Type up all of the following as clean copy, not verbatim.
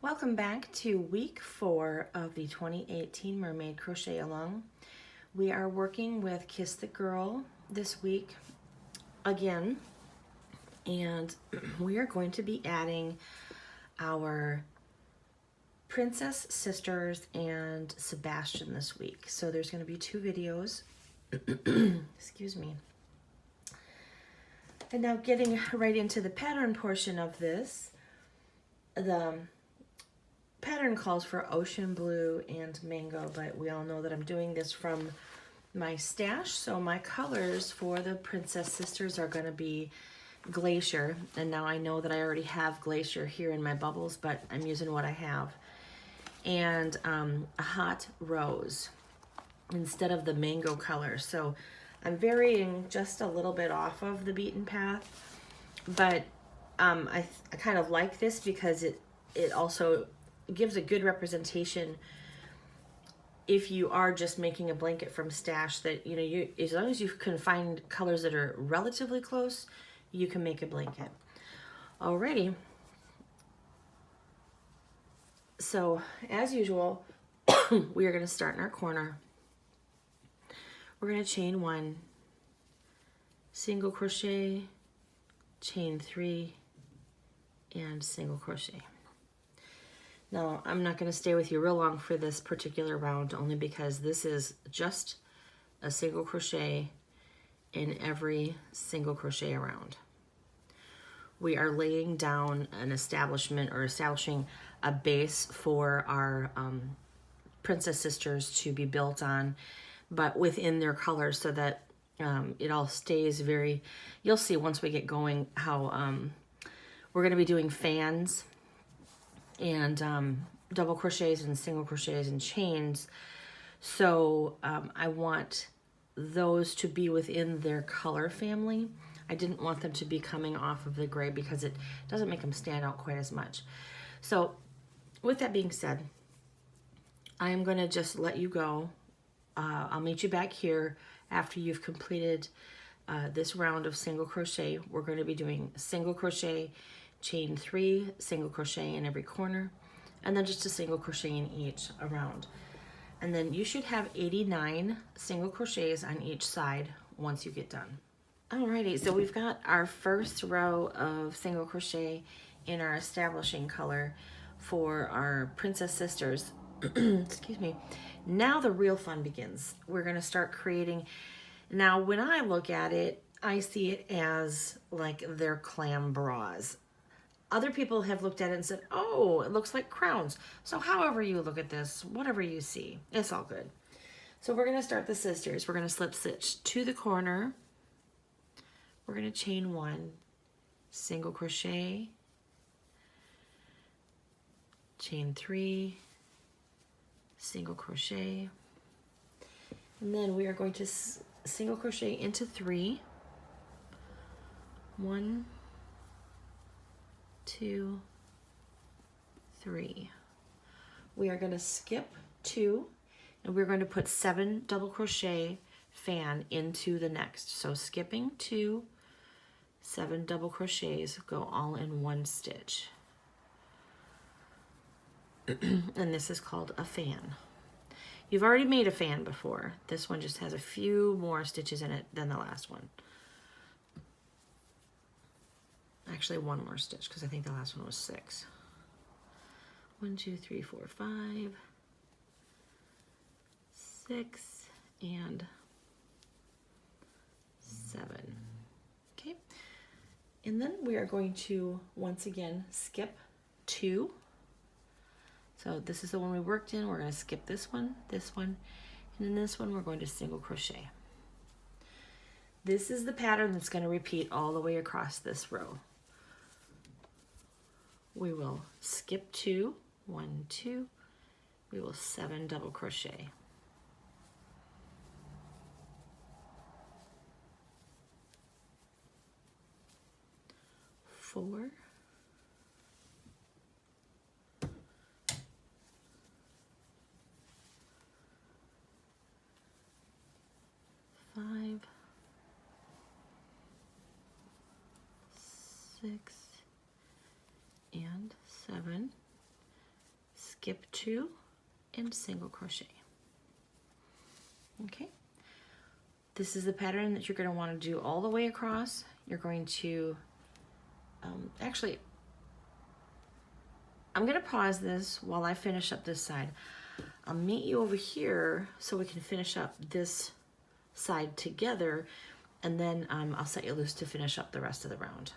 Welcome back to week 4 of the 2018 Mermaid Crochet Along. We are working with Kiss the Girl this week again, and we are going to be adding our Princess Sisters and Sebastian this week. So there's going to be 2 videos. Excuse me. And now getting right into the pattern portion of this, the pattern calls for ocean blue and mango, but we all know that I'm doing this from my stash, so my colors for the Princess Sisters are going to be Glacier, and now I know that I already have Glacier here in my bubbles, but I'm using what I have, and a Hot Rose instead of the mango color. So I'm varying just a little bit off of the beaten path, but I kind of like this because it also gives a good representation if you are just making a blanket from stash, that you as long as you can find colors that are relatively close, you can make a blanket. Alrighty, so as usual, we are going to start in our corner. We're going to chain 1, single crochet, chain 3, and single crochet. Now, I'm not going to stay with you real long for this particular round, only because this is just a single crochet in every single crochet around. We are laying down an establishing a base for our Princess Sisters to be built on, but within their colors, so that it all stays very, you'll see once we get going how we're going to be doing fans and double crochets and single crochets and chains. So I want those to be within their color family. I didn't want them to be coming off of the gray because it doesn't make them stand out quite as much. So with that being said, I am going to just let you go. I'll meet you back here after you've completed this round of single crochet. We're going to be doing single crochet, chain 3, single crochet in every corner, and then just a single crochet in each around. And then you should have 89 single crochets on each side once you get done. Alrighty, so we've got our first row of single crochet in our establishing color for our Princess Sisters. Excuse me. Now the real fun begins. We're going to start creating. Now when I look at it, I see it as like their clam bras. Other people have looked at it and said, oh, it looks like crowns. So however you look at this, whatever you see, it's all good. So we're going to start the sisters. We're going to slip stitch to the corner. We're going to chain 1, single crochet, chain 3, single crochet, and then we are going to single crochet into 3, 1, 2, 3. We are going to skip 2, and we're going to put 7 double crochet fan into the next. So skipping 2, 7 double crochets, go all in 1 stitch. And this is called a fan. You've already made a fan before. This one just has a few more stitches in it than the last one. Actually, 1 more stitch, because I think the last one was 6. 1, 2, 3, 4, 5, 6, and 7. Okay, and then we are going to once again skip 2. So this is the one we worked in. We're going to skip this one, and then this one we're going to single crochet. This is the pattern that's going to repeat all the way across this row. We will skip 2, 1, 2. We will 7 double crochet. Four, 5, 6, and 7. skip 2, and single crochet. Okay, this is the pattern that you're going to want to do all the way across. You're going to actually, I'm going to pause this while I finish up this side. I'll meet you over here so we can finish up this side together, and then I'll set you loose to finish up the rest of the round.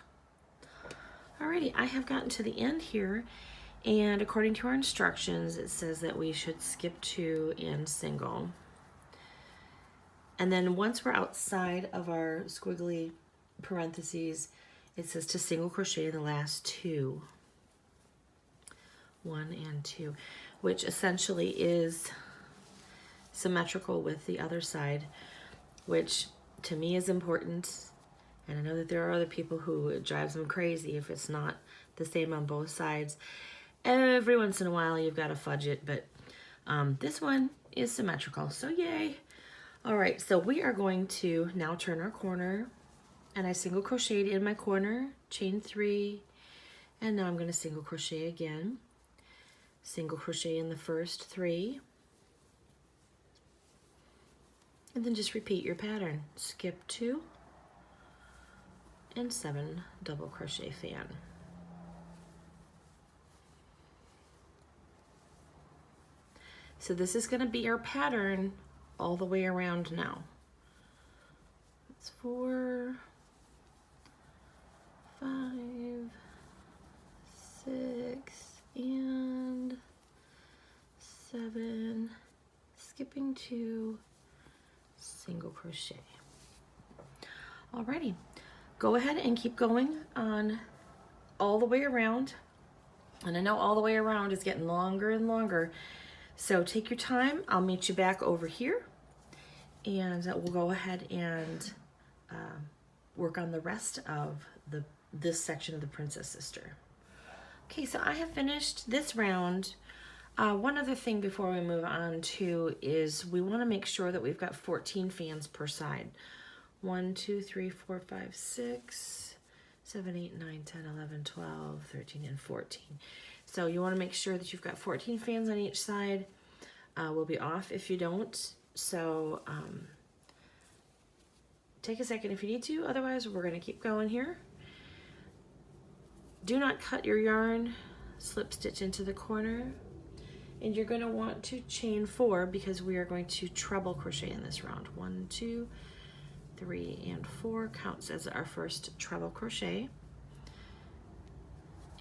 Alrighty, I have gotten to the end here, and according to our instructions, it says that we should skip 2 and single. And then once we're outside of our squiggly parentheses, it says to single crochet in the last 2. 1 and 2, which essentially is symmetrical with the other side, which to me is important. And I know that there are other people who it drives them crazy if it's not the same on both sides. Every once in a while you've got to fudge it, but this one is symmetrical, so yay. All right, so we are going to now turn our corner, and I single crocheted in my corner, chain 3, and now I'm going to single crochet again. Single crochet in the first 3, and then just repeat your pattern. Skip 2, and 7 double crochet fan. So this is going to be our pattern all the way around now. It's 4, 5, 6, and 7, skipping 2, single crochet. Alrighty, go ahead and keep going on all the way around. And I know all the way around is getting longer and longer, so take your time. I'll meet you back over here, and we'll go ahead and work on the rest of this section of the Princess Sister. Okay, so I have finished this round. One other thing before we move on to is we want to make sure that we've got 14 fans per side. 1, 2, 3, 4, 5, 6, 7, 8, 9, 10, 11, 12, 13, and 14. So you want to make sure that you've got 14 fans on each side. We'll be off if you don't. So take a second if you need to. Otherwise, we're going to keep going here. Do not cut your yarn. Slip stitch into the corner. And you're going to want to chain 4 because we are going to treble crochet in this round. 1, 2, 3, and 4 counts as our first treble crochet.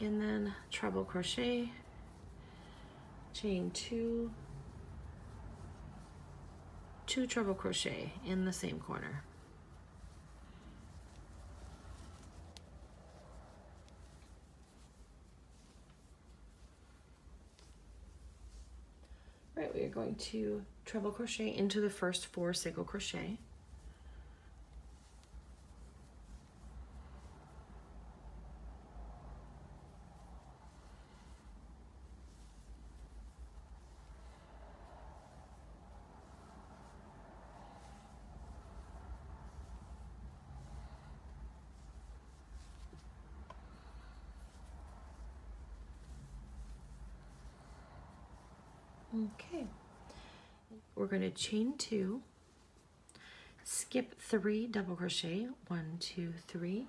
And then treble crochet, chain 2, 2 treble crochet in the same corner. Right, we are going to treble crochet into the first 4 single crochet. Okay, we're going to chain 2, skip 3 double crochet, 1, 2, 3.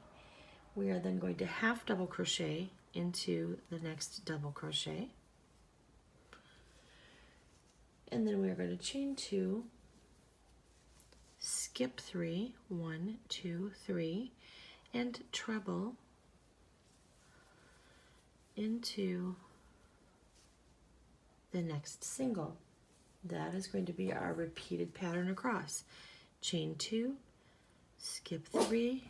We are then going to half double crochet into the next double crochet, and then we're going to chain 2, skip 3, 1, 2, 3, and treble into the next single. That is going to be our repeated pattern across. Chain 2, skip 3,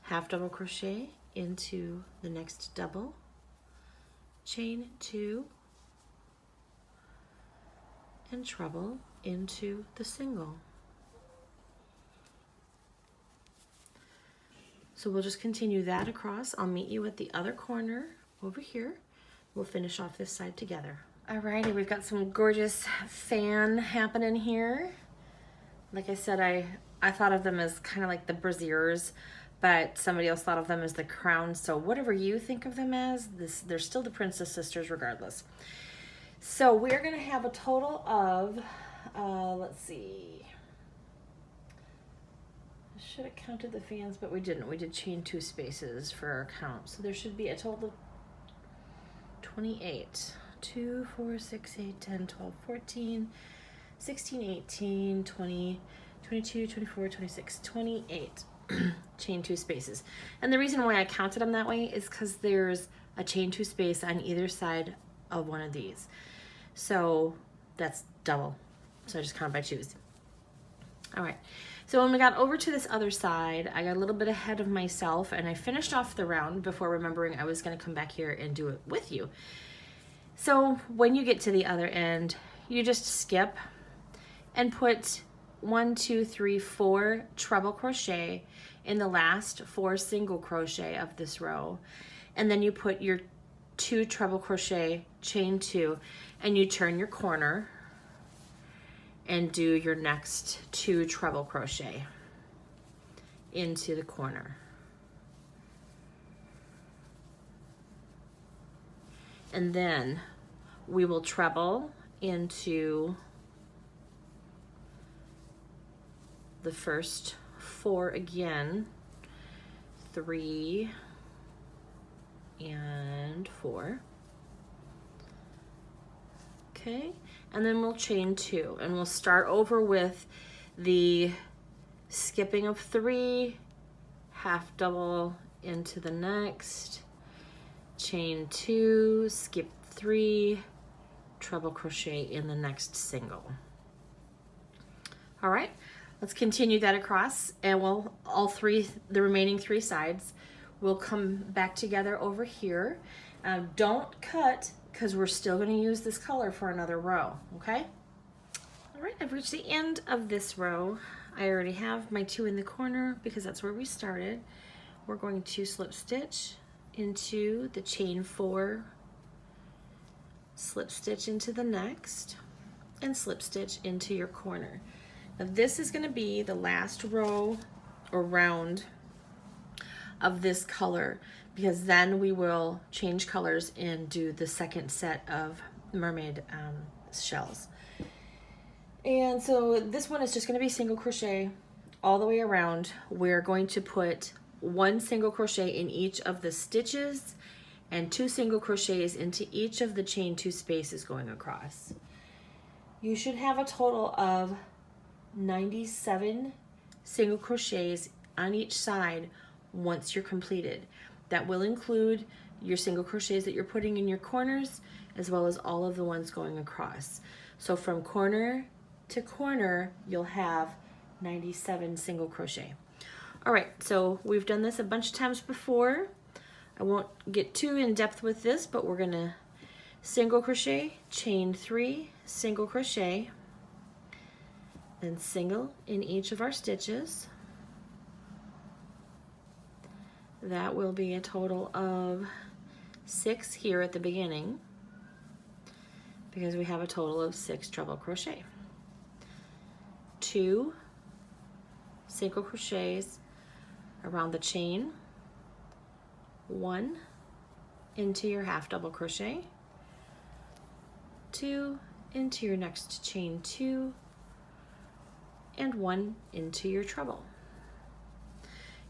half double crochet into the next double, chain 2, and treble into the single. So we'll just continue that across. I'll meet you at the other corner over here. We'll finish off this side together. Alrighty, we've got some gorgeous fan happening here. Like I said, I thought of them as kind of like the brassieres, but somebody else thought of them as the crown. So whatever you think of them as, they're still the Princess Sisters regardless. So we're going to have a total of, let's see. I should have counted the fans, but we didn't. We did chain 2 spaces for our count. So there should be a total of 28. 2, 4, 6, 8, 10, 12, 14, 16, 18, 20, 22, 24, 26, 28 chain 2 spaces. And the reason why I counted them that way is because there's a chain 2 space on either side of one of these. So that's double. So I just count by 2s. All right. So when we got over to this other side, I got a little bit ahead of myself and I finished off the round before remembering I was going to come back here and do it with you. So when you get to the other end, you just skip and put 1, 2, 3, 4 treble crochet in the last 4 single crochet of this row. And then you put your 2 treble crochet, chain 2, and you turn your corner and do your next 2 treble crochet into the corner. And then we will treble into the first 4 again, 3 and 4. Okay, and then we'll chain 2 and we'll start over with the skipping of 3, half double into the next, chain 2, skip 3, treble crochet in the next single. All right, let's continue that across, and we'll the remaining 3 sides will come back together over here. Don't cut, because we're still going to use this color for another row, okay? All right, I've reached the end of this row. I already have my 2 in the corner because that's where we started. We're going to slip stitch into the chain 4, slip stitch into the next, and slip stitch into your corner. Now this is going to be the last row or round of this color, because then we will change colors and do the second set of mermaid shells. And so this one is just going to be single crochet all the way around. We're going to put 1 single crochet in each of the stitches and 2 single crochets into each of the chain 2 spaces going across. You should have a total of 97 single crochets on each side once you're completed. That will include your single crochets that you're putting in your corners, as well as all of the ones going across. So from corner to corner, you'll have 97 single crochet. All right, so we've done this a bunch of times before. I won't get too in depth with this, but we're gonna single crochet, chain 3, single crochet, then single in each of our stitches. That will be a total of 6 here at the beginning, because we have a total of 6 treble crochet. 2 single crochets around the chain, 1 into your half double crochet, 2 into your next chain 2, and 1 into your treble.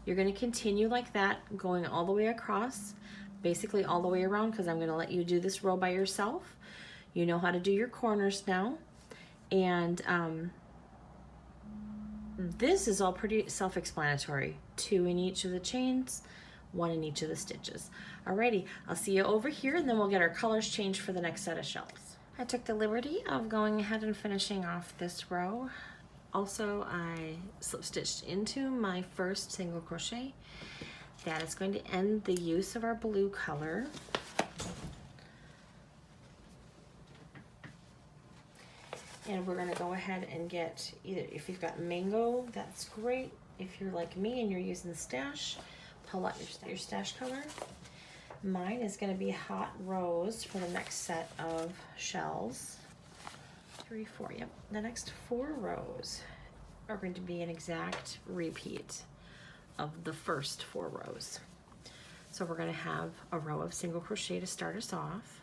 You're going to continue like that, going all the way across, basically all the way around, because I'm going to let you do this row by yourself. You know how to do your corners now, and this is all pretty self-explanatory. 2 in each of the chains, 1 in each of the stitches. Alrighty, I'll see you over here, and then we'll get our colors changed for the next set of shells. I took the liberty of going ahead and finishing off this row. Also, I slip stitched into my first single crochet. That is going to end the use of our blue color. And we're going to go ahead and get, either if you've got mango, that's great. If you're like me and you're using stash, pull out your stash color. Mine is going to be hot rose for the next set of shells. 3, 4, yep. The next 4 rows are going to be an exact repeat of the first 4 rows. So we're going to have a row of single crochet to start us off.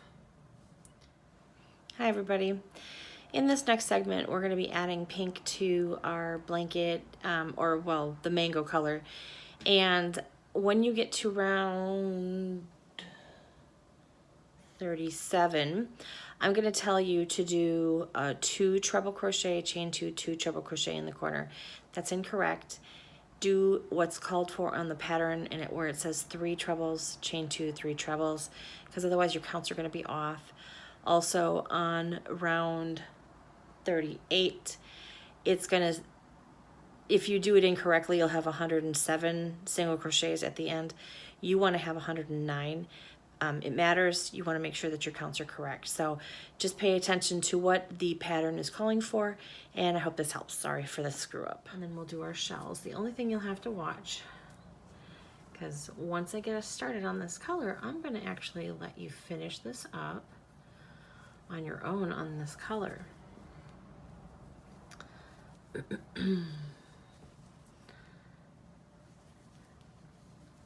Hi everybody. In this next segment, we're going to be adding pink to our blanket, or well, the mango color. And when you get to round 37, I'm going to tell you to do 2 treble crochet, chain 2, 2 treble crochet in the corner. That's incorrect. Do what's called for on the pattern, and where it says 3 trebles, chain 2, 3 trebles, because otherwise your counts are going to be off. Also on round 38, it's gonna, if you do it incorrectly, you'll have 107 single crochets at the end. You want to have 109. It matters. You want to make sure that your counts are correct. So just pay attention to what the pattern is calling for, and I hope this helps. Sorry for the screw up. And then we'll do our shells. The only thing you'll have to watch, because once I get us started on this color, I'm going to actually let you finish this up on your own on this color.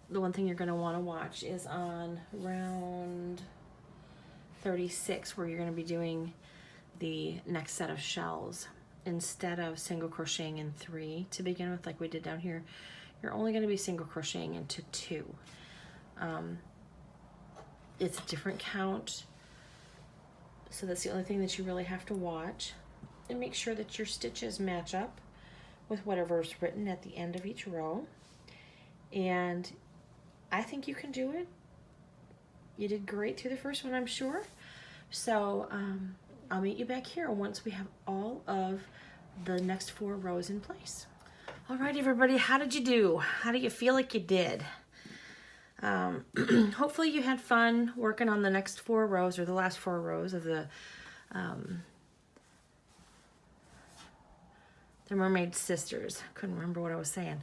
The one thing you're going to want to watch is on round 36, where you're going to be doing the next set of shells. Instead of single crocheting in 3 to begin with, like we did down here, you're only going to be single crocheting into 2. It's a different count, so that's the only thing that you really have to watch. And make sure that your stitches match up with whatever's written at the end of each row. And I think you can do it. You did great through the first one, I'm sure. So I'll meet you back here once we have all of the next 4 rows in place. All right, everybody, how did you do? How do you feel like you did? Hopefully you had fun working on the next 4 rows, or the last 4 rows of the Mermaid sisters. Couldn't remember what I was saying.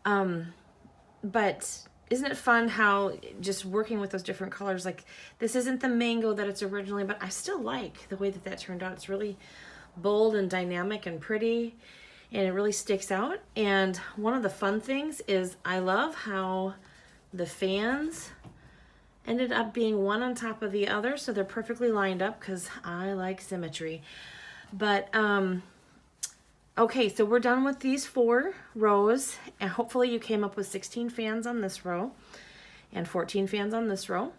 But isn't it fun how just working with those different colors, like this isn't the mango that it's originally, but I still like the way that that turned out. It's really bold and dynamic and pretty, and it really sticks out. And one of the fun things is I love how the fans ended up being one on top of the other, so they're perfectly lined up because I like symmetry. But okay, so we're done with these 4 rows, and hopefully you came up with 16 fans on this row and 14 fans on this row.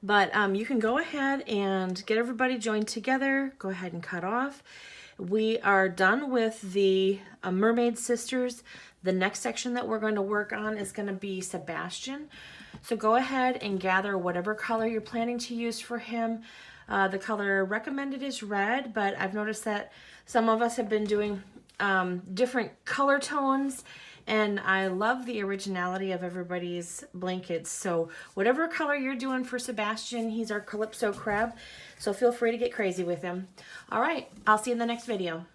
But you can go ahead and get everybody joined together. Go ahead and cut off. We are done with the Mermaid sisters. The next section that we're going to work on is going to be Sebastian. So go ahead and gather whatever color you're planning to use for him. The color recommended is red, but I've noticed that some of us have been doing different color tones, and I love the originality of everybody's blankets. So whatever color you're doing for Sebastian, he's our Calypso crab, so feel free to get crazy with him. All right, I'll see you in the next video.